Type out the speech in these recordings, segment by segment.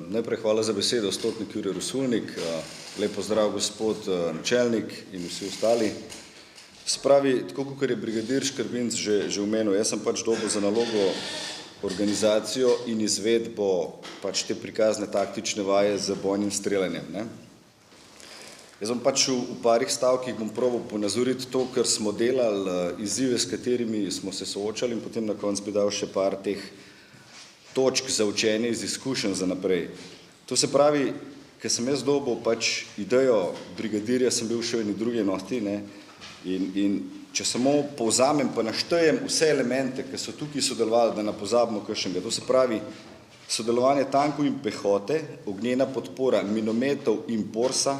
Najprej hvala za besedo, stotnik Jure Rusulnik. Lep pozdrav gospod načelnik in vsi ostali. Spravi, tako kot je brigadir Škrbinc že omenil, jaz sem pač dobil za nalogo organizacijo in izvedbo pač te prikazne taktične vaje z bojnim streljanjem. Jaz bom pač v parih stavkih bom probal ponazoriti to, kar smo delali, izzive, s katerimi smo se soočali in potem na koncu bi dal še par teh točk za učenje iz izkušenj za naprej. To se pravi, ker sem jaz dobil pač idejo brigadirja, sem bil še v eni drugi enoti, in če samo povzamem pa naštejem vse elemente, ki so tukaj sodelovali, da ne pozabimo kakšnega. To se pravi, sodelovanje tankov in pehote, ognjena podpora minometov in borsa,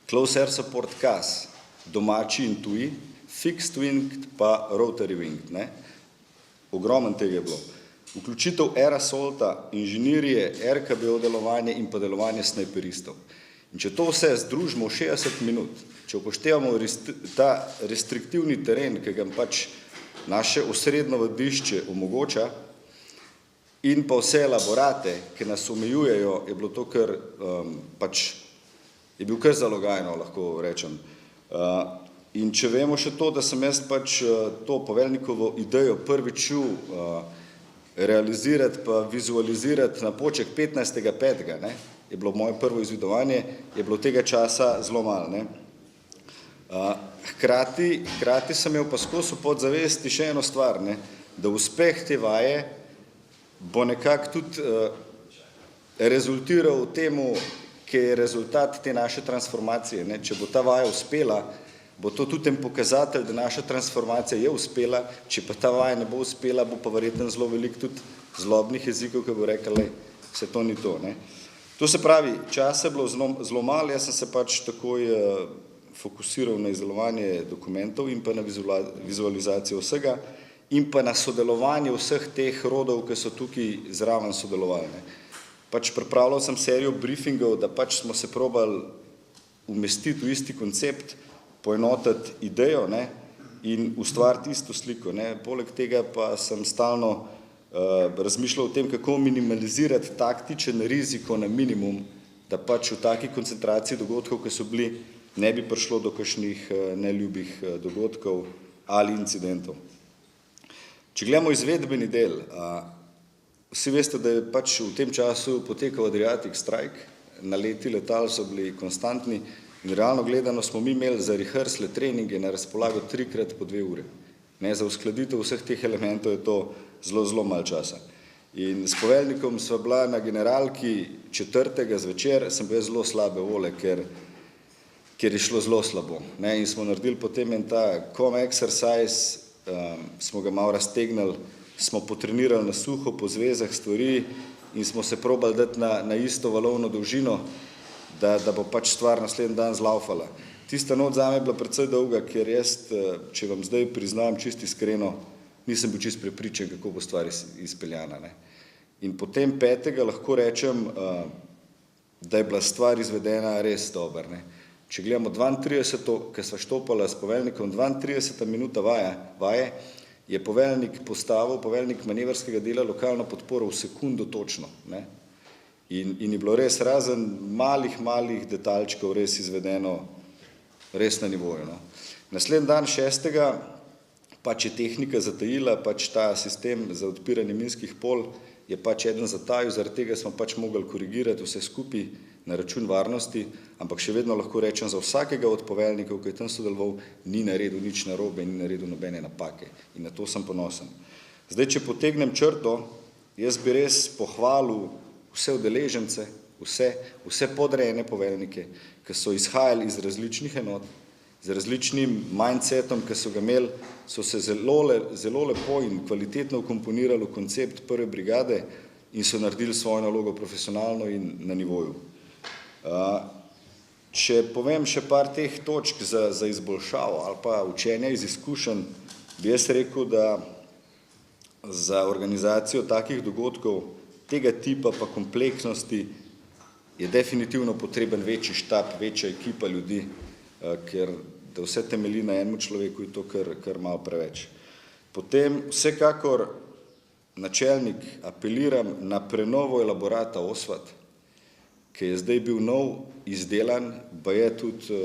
close air support CAS, domači in tuji, fixed wing pa rotary wing. Ogromen tega je bilo. Vključitev air assaulta, inženirije, RKBO delovanje in pa delovanje snajperistov. In če to vse združimo v 60 minut, če upoštevamo ta restriktivni teren, ki ga pač naše osrednjo vadišče omogoča, in pa vse elaborate, ki nas omejujejo, je bilo to kar je bil kar zalogajno, lahko rečem. In če vemo še to, da sem jaz pač to poveljnikovo idejo prvič čul realizirati pa vizualizirati na poček 15.5. Je bilo moje prvo izvedovanje, je bilo tega časa zelo malo. Hkrati sem imel pa skozi v podzavesti še eno stvar, da uspeh te vaje bo nekako tudi rezultiral v temu, ki je rezultat te naše transformacije. Če bo ta vaja uspela, bo to tudi en pokazatelj, da naša transformacija je uspela, če pa ta vaja ne bo uspela, bo pa verjetno zelo veliko tudi zlobnih jezikov, ki bo rekel, se to ni to. To se pravi, časa je bilo zelo malo, jaz sem se pač takoj fokusiral na izdelovanje dokumentov in pa na vizualizacijo vsega in pa na sodelovanje vseh teh rodov, ki so tukaj zraven sodelovali. Pač pripravljal sem serijo briefingov, da pač smo se probali umestiti v isti koncept, poenotiti idejo in ustvariti isto sliko. Poleg tega pa sem stalno razmišljal o tem, kako minimalizirati taktičen riziko na minimum, da pač v taki koncentraciji dogodkov, ki so bili, ne bi prišlo do kakšnih neljubih dogodkov ali incidentov. Če gledamo izvedbeni del, vsi veste, da je pač v tem času potekal Adriatic strike, naleti letal so bili konstantni in realno gledano smo mi imeli za rehearsle treninge na razpolago 3x po 2 ure. Za uskladitev vseh teh elementov je to zelo malo časa. In s poveljnikom sva bila na generalki 4. zvečer, sem bil zelo slabe volje, ker je šlo zelo slabo. In smo naredili potem en ta com exercise, smo ga malo raztegnili, smo potrenirali na suho po zvezah stvari in smo se probali dati na isto valovno dolžino, da bo pač stvar naslednji dan zlaufala. Tista noč zame je bila precej dolga, ker jaz, če vam zdaj priznam čisto iskreno, nisem bil čisto prepričan, kako bo stvar izpeljana. In potem 5. lahko rečem, da je bila stvar izvedena res dober. Če gledamo 32. ki sva štopala s poveljnikom, 32. minuta vaje, je poveljnik postavil, poveljnik manevrskega dela lokalno podporo v sekundo točno. In je bilo res razen malih detaljčkov res izvedeno res na nivoju. Naslednji dan 6. pač je tehnika zatajila, pač ta sistem za odpiranje minskih pol je pač eden zatajil, zaradi tega smo pač mogli korigirati vse skupaj na račun varnosti, ampak še vedno lahko rečem za vsakega od poveljnikov, ki je tam sodeloval, ni naredil nič narobe in ni naredil nobene napake. In na to sem ponosen. Zdaj, če potegnem črto, jaz bi res pohvalil vse udeležence, vse podrejene poveljnike, ki so izhajali iz različnih enot, z različnim mindsetom, ki so ga imeli, so se zelo lepo in kvalitetno vkomponirali v koncept prve brigade in so naredili svojo nalogo profesionalno in na nivoju. Če povem še par teh točk za izboljšavo ali pa učenja iz izkušenj, bi jaz rekel, da za organizacijo takih dogodkov tega tipa pa kompleksnosti je definitivno potreben večji štab, večja ekipa ljudi, ker da vse temelji na enem človeku je to kar malo preveč. Potem vsekakor načelnik, apeliram na prenovo elaborata OSVAT, ki je zdaj bil nov, izdelan, pa je tudi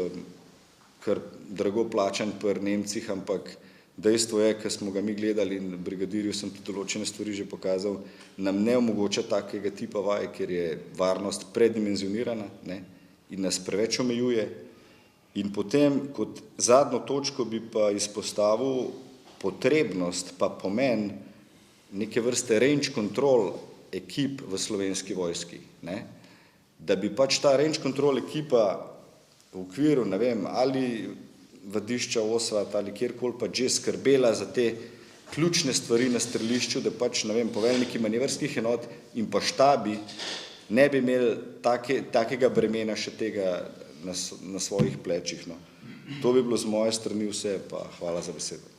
kar drago plačan pri Nemcih, ampak dejstvo je, ker smo ga mi gledali in brigadirju sem tudi določene stvari že pokazal, nam ne omogoča takega tipa vaj, ker je varnost predimenzionirana, ne, in nas preveč omejuje. In potem kot zadnjo točko bi pa izpostavil potrebnost pa pomen neke vrste range control ekip v Slovenski vojski, ne, da bi pač ta range control ekipa v okviru, ne vem, ali vadišča OSVAT ali kjerkoli pa že skrbela za te ključne stvari na strelišču, da pač, ne vem, poveljniki manevrskih enot in pa štabi ne bi imeli takega bremena še tega na svojih plečih. No. To bi bilo z moje strani vse, pa hvala za besedo.